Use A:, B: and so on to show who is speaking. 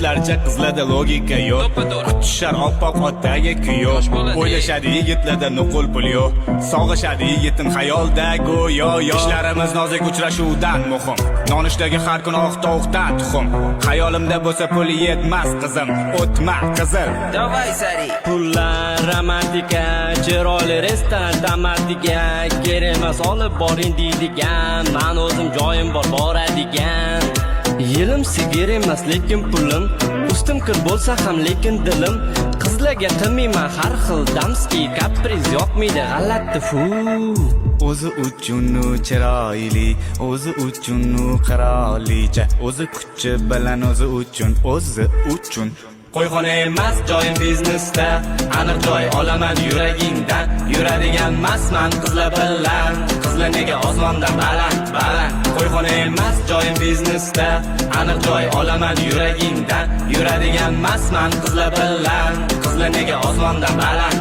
A: Yigitlarcha qizlarda logika yo'q. Kutishar oppoq otdagi kuyov. O'ylashadi yigitlarda nuqul pul yo'q. Sog'ishadi yigitin xayolda go'yo yo'q. Ishlarimiz nozik uchrashuvdan muhim. Nonishdagi har kun oq tovuqdan tuxum. Xayolimda bo'lsa pul yetmas qizim, o'tma qizil.
B: Давай, Sari.
C: Pullar romantika, chiroyli restorан tamatika, kerak emas olib boring deydigan, men o'zim joyim bor boradigan. Yilim sigir emas lekin pulim, ustim kir bo'lsa ham lekin dilim. Qizlarga qilmayman har xil damski, kapriz yoqmaydi g'alati fu.
A: O'zi uchun chiroyli, o'zi uchun qirolicha, o'zi kuchi bilan o'zi uchun.
C: Qo'yxona emas joyim biznesda, aniq joy olaman yuragingdan. Yuradigan emasman qizlar bilan, qizlar nega osmondan baland. Qo'yxona emas joyim biznesda, aniq joy olaman yuragingdan. Yuradigan emasman qizlar bilan, qizlar nega osmondan baland.